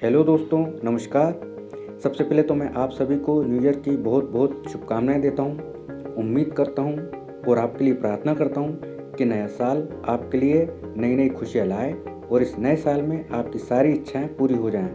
Hello दोस्तों, नमस्कार। सबसे पहले तो मैं आप सभी को न्यू ईयर की बहुत बहुत शुभकामनाएं देता हूं। उम्मीद करता हूं और आपके लिए प्रार्थना करता हूं कि नया साल आपके लिए नई नई खुशियां लाए और इस नए साल में आपकी सारी इच्छाएं पूरी हो जाएं।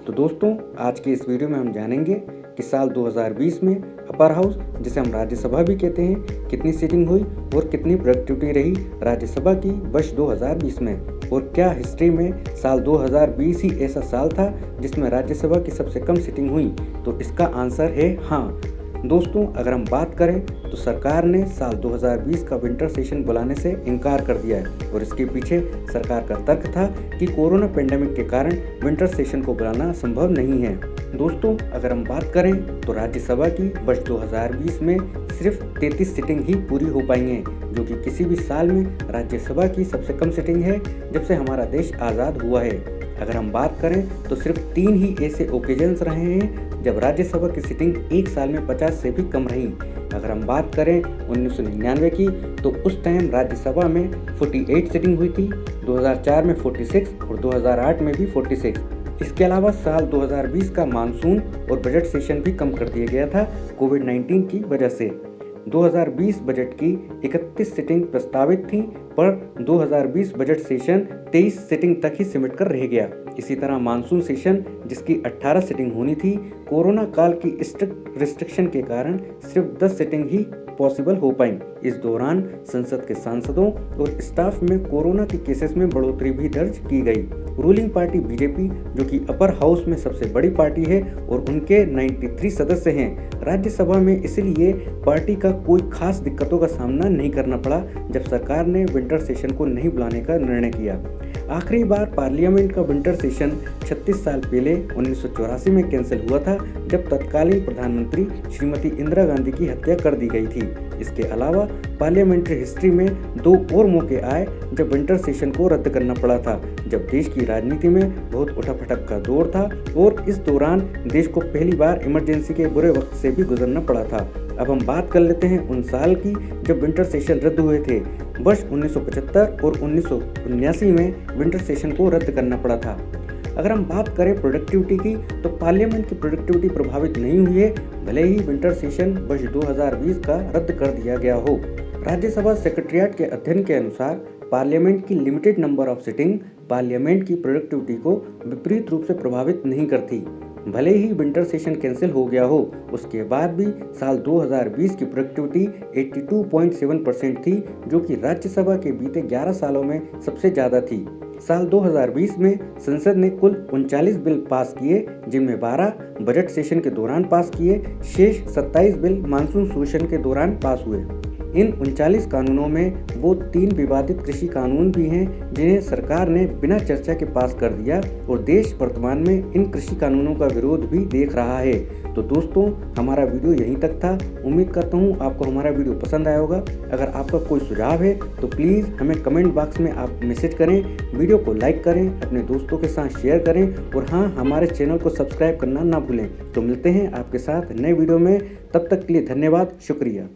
तो दोस्तों, आज की इस वीडियो में हम जानेंगे कि साल 2020 में अपर हाउस, जिसे हम राज्यसभा भी कहते हैं, कितनी सीटिंग हुई और कितनी प्रोडक्टिविटी रही राज्यसभा की वर्ष 2020 में। और क्या हिस्ट्री में साल 2020 ही ऐसा साल था जिसमें राज्यसभा की सबसे कम सीटिंग हुई? तो इसका आंसर है हाँ। दोस्तों, अगर हम बात करें तो सरकार ने साल 2020 का विंटर सेशन बुलाने से इनकार कर दिया है और इसके पीछे सरकार का तर्क था कि कोरोना पेंडेमिक के कारण विंटर सेशन को बुलाना संभव नहीं है। दोस्तों, अगर हम बात करें तो राज्यसभा की वर्ष 2020 में सिर्फ 33 सीटिंग ही पूरी हो पाई हैं, जो कि किसी भी साल में राज्यसभा की सबसे कम सीटिंग है जब से हमारा देश आज़ाद हुआ है। अगर हम बात करें तो सिर्फ 3 ही ऐसे ओकेजन्स रहे हैं जब राज्यसभा की सीटिंग एक साल में 50 से भी कम रही। अगर हम बात करें 1999 की, तो उस टाइम राज्यसभा में 48 सीटिंग हुई थी, 2004 में 46 और 2008 में भी 46। इसके अलावा साल 2020 का मानसून और बजट सेशन भी कम कर दिया गया था कोविड-19 की वजह से। 2020 बजट की 31 सीटिंग प्रस्तावित थी, पर 2020 बजट सेशन 23 सीटिंग तक ही सिमट कर रह गया। इसी तरह मानसून सेशन, जिसकी 18 सीटिंग होनी थी, कोरोना काल की स्ट्रिक्ट रिस्ट्रिक्शन के कारण सिर्फ 10 सीटिंग ही पॉसिबल हो पाई। इस दौरान संसद के सांसदों और स्टाफ में कोरोना के केसेस में बढ़ोतरी भी दर्ज की गई। रूलिंग पार्टी बीजेपी, जो कि अपर हाउस में सबसे बड़ी पार्टी है और उनके 93 सदस्य हैं, राज्यसभा में इसलिए पार्टी का कोई खास दिक्कतों का सामना नहीं करना पड़ा जब सरकार ने विंटर सेशन को नहीं बुलाने का निर्णय किया। आखिरी बार पार्लियामेंट का विंटर सेशन 36 साल पहले 1984 में कैंसिल हुआ था, जब तत्कालीन प्रधानमंत्री श्रीमती इंदिरा गांधी की हत्या कर दी गई थी। इसके अलावा पार्लियामेंट्री हिस्ट्री में 2 और मौके आए जब विंटर सेशन को रद्द करना पड़ा था, जब देश की राजनीति में बहुत उठापटक का दौर था और इस दौरान देश को पहली बार इमरजेंसी के बुरे वक्त से भी गुजरना पड़ा था। अब हम बात कर लेते हैं उन साल की जब विंटर सेशन रद्द हुए थे। वर्ष 1975 और 1979 में विंटर सेशन को रद्द करना पड़ा था। अगर हम बात करें प्रोडक्टिविटी की, तो पार्लियामेंट की प्रोडक्टिविटी प्रभावित नहीं हुई है, भले ही विंटर सेशन वर्ष 2020 का रद्द कर दिया गया हो। राज्यसभा सेक्रेटरिएट के अध्ययन के अनुसार पार्लियामेंट की limited number of seating parliament की प्रोडक्टिविटी को विपरीत रूप से प्रभावित नहीं करती। भले ही विंटर सेशन कैंसिल हो गया हो, उसके बाद भी साल 2020 की प्रोडक्टिविटी 82.7% थी, जो कि राज्यसभा के बीते 11 सालों में सबसे ज़्यादा थी। साल 2020 में संसद ने कुल 39 बिल पास किए, जिनमें 12 बजट सेशन के दौरान पास किए, शेष 27 बिल मानसून सेशन के दौरान पास हुए। इन 39 कानूनों में वो 3 विवादित कृषि कानून भी हैं जिन्हें सरकार ने बिना चर्चा के पास कर दिया और देश वर्तमान में इन कृषि कानूनों का विरोध भी देख रहा है। तो दोस्तों, हमारा वीडियो यहीं तक था। उम्मीद करता हूँ आपको हमारा वीडियो पसंद आया होगा। अगर आपका कोई सुझाव है तो प्लीज़ हमें कमेंट बॉक्स में आप मैसेज करें, वीडियो को लाइक करें, अपने दोस्तों के साथ शेयर करें और हाँ, हमारे चैनल को सब्सक्राइब करना ना भूलें। तो मिलते हैं आपके साथ नए वीडियो में, तब तक के लिए धन्यवाद, शुक्रिया।